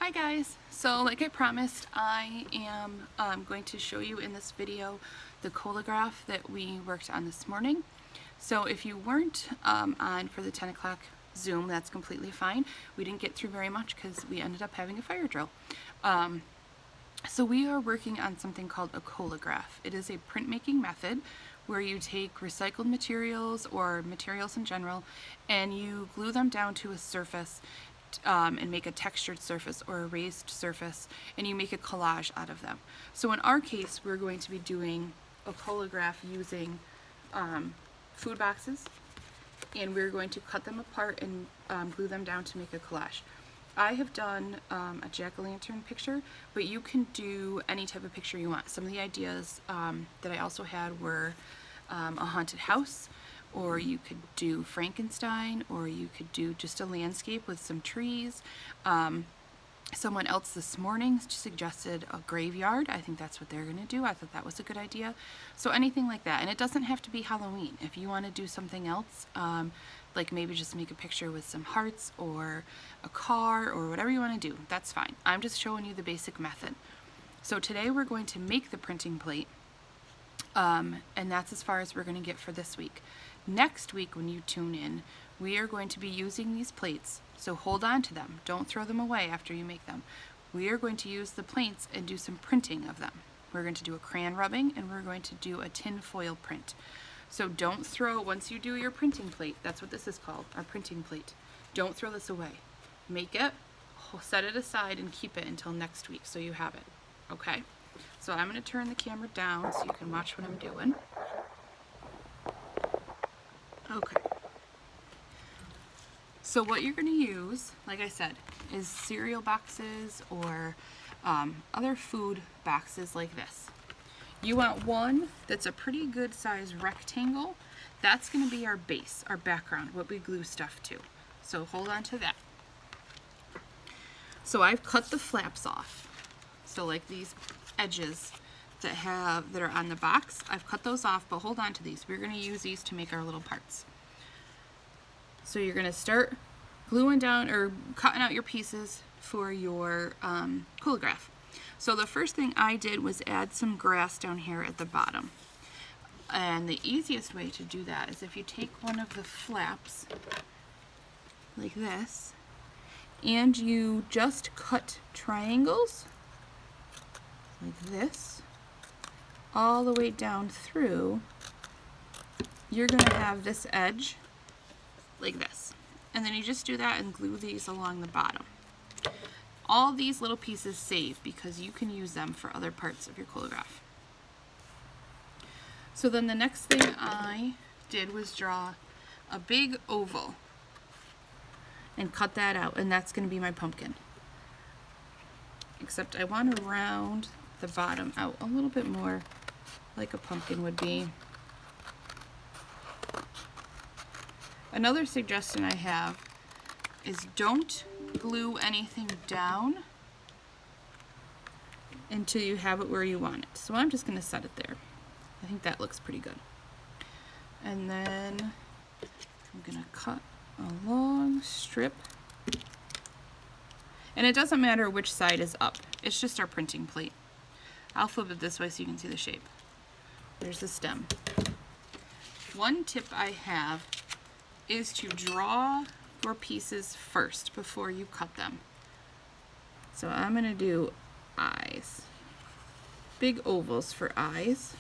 Hi guys! So like I promised, I am going to show you in this video the collagraph that we worked on this morning. So if you weren't on for the 10 o'clock Zoom, that's completely fine. We didn't get through very much because we ended up having a fire drill. So we are working on something called a collagraph. It is a printmaking method where you take recycled materials or materials in general and you glue them down to a surface and make a textured surface or a raised surface, and you make a collage out of them. So in our case, we're going to be doing a collagraph using food boxes, and we're going to cut them apart and glue them down to make a collage. I have done a jack-o'-lantern picture, but you can do any type of picture you want. Some of the ideas that I also had were a haunted house, or you could do Frankenstein, or you could do just a landscape with some trees. Someone else this morning suggested a graveyard. I think that's what they're going to do. I thought that was a good idea. So anything like that. And it doesn't have to be Halloween. If you want to do something else, like maybe just make a picture with some hearts or a car or whatever you want to do, that's fine. I'm just showing you the basic method. So today we're going to make the printing plate, and that's as far as we're going to get for this week. Next week when you tune in, we are going to be using these plates, so hold on to them. Don't throw them away after you make them. We are going to use the plates and do some printing of them. We're going to do a crayon rubbing, and we're going to do a tin foil print. So don't throw, once you do your printing plate, that's what this is called, our printing plate. Don't throw this away. Make it, set it aside, and keep it until next week so you have it, okay? So I'm going to turn the camera down so you can watch what I'm doing. Okay. So what you're going to use, like I said, is cereal boxes or other food boxes like this. You want one that's a pretty good size rectangle. That's going to be our base, our background, what we glue stuff to. So hold on to that. So I've cut the flaps off. So like these edges that are on the box, I've cut those off, but hold on to these. We're going to use these to make our little parts. So you're going to start gluing down or cutting out your pieces for your collagraph. So the first thing I did was add some grass down here at the bottom. And the easiest way to do that is if you take one of the flaps like this and you just cut triangles like this all the way down through, you're going to have this edge like this. And then you just do that and glue these along the bottom. All these little pieces save because you can use them for other parts of your collagraph. So then the next thing I did was draw a big oval and cut that out, and that's going to be my pumpkin. Except I want to round the bottom out a little bit more like a pumpkin would be. Another suggestion I have is don't glue anything down until you have it where you want it. So I'm just going to set it there. I think that looks pretty good. And then I'm going to cut a long strip. And it doesn't matter which side is up. It's just our printing plate. I'll flip it this way so you can see the shape. There's the stem. One tip I have is to draw your pieces first before you cut them. So I'm going to do eyes. Big ovals for eyes.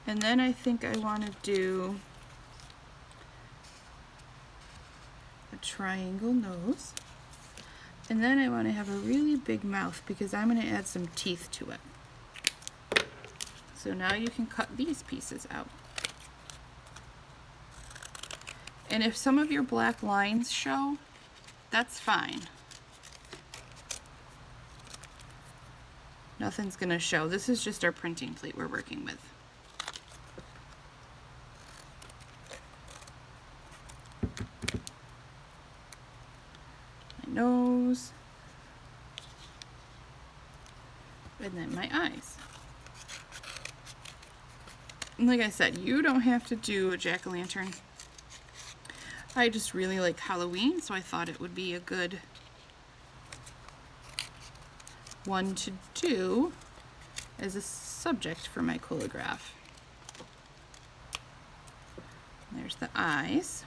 And then I think I want to do a triangle nose. And then I want to have a really big mouth because I'm going to add some teeth to it. So now you can cut these pieces out. And if some of your black lines show, that's fine. Nothing's going to show. This is just our printing plate we're working with. My nose. And then my eyes. And like I said, you don't have to do a jack-o'-lantern. I just really like Halloween, so I thought it would be a good one to do as a subject for my collagraph. There's the eyes.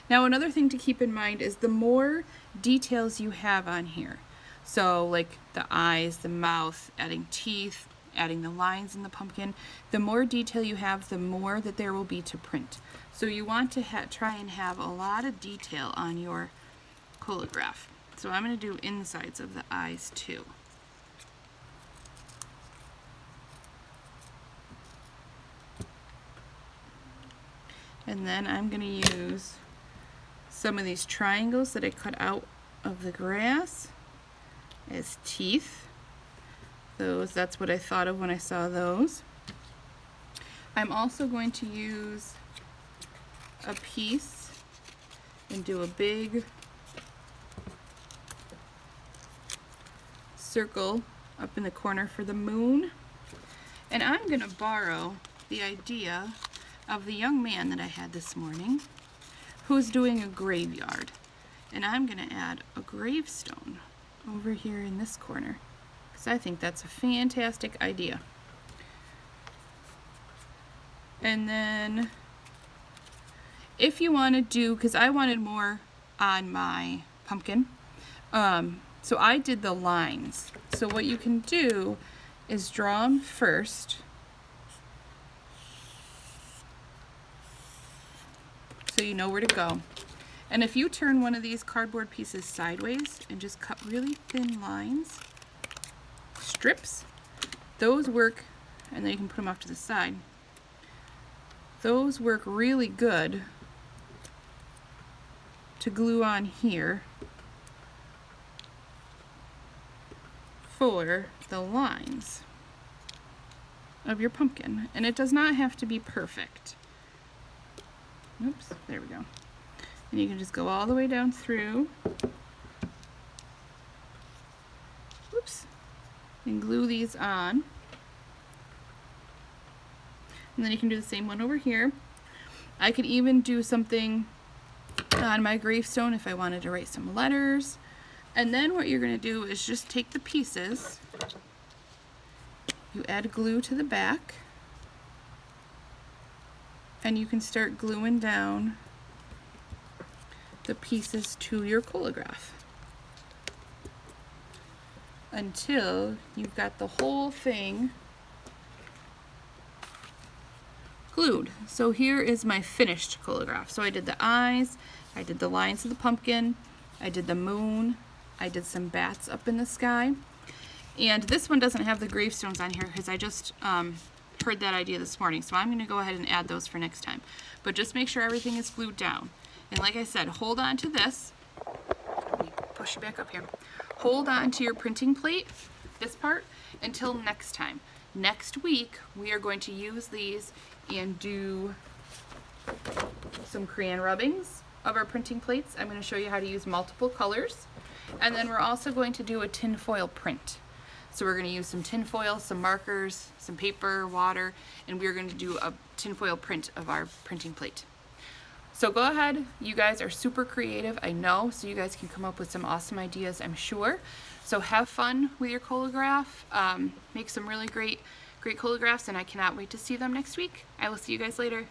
Now another thing to keep in mind is the more details you have on here, so like the eyes, the mouth, adding teeth, adding the lines in the pumpkin, the more detail you have, the more that there will be to print. So you want to try and have a lot of detail on your collagraph. So I'm going to do insides of the eyes too. And then I'm going to use some of these triangles that I cut out of the grass as teeth. That's what I thought of when I saw those. I'm also going to use a piece and do a big circle up in the corner for the moon. And I'm going to borrow the idea of the young man that I had this morning who's doing a graveyard. And I'm going to add a gravestone over here in this corner because I think that's a fantastic idea. And then if you want to do, because I wanted more on my pumpkin, so I did the lines. So what you can do is draw them first. So you know where to go. And if you turn one of these cardboard pieces sideways and just cut really thin lines, strips, those work, and then you can put them off to the side. Those work really good to glue on here for the lines of your pumpkin. And it does not have to be perfect. Oops, there we go. And you can just go all the way down through. Oops. And glue these on. And then you can do the same one over here. I could even do something on my gravestone if I wanted to write some letters. And then what you're going to do is just take the pieces, you add glue to the back, and you can start gluing down the pieces to your collagraph until you've got the whole thing glued. So here is my finished collagraph. So I did the eyes, I did the lines of the pumpkin, I did the moon, I did some bats up in the sky. And this one doesn't have the gravestones on here because I just heard that idea this morning. So I'm going to go ahead and add those for next time. But just make sure everything is glued down. And like I said, hold on to this. Let me push you back up here. Hold on to your printing plate, this part, until next time. Next week, we are going to use these and do some crayon rubbings of our printing plates. I'm going to show you how to use multiple colors. And then we're also going to do a tin foil print. So we're going to use some tin foil, some markers, some paper, water, and we're going to do a tin foil print of our printing plate. So go ahead, you guys are super creative, I know, so you guys can come up with some awesome ideas, I'm sure. So have fun with your collagraph, make some really great collagraphs, and I cannot wait to see them next week. I will see you guys later.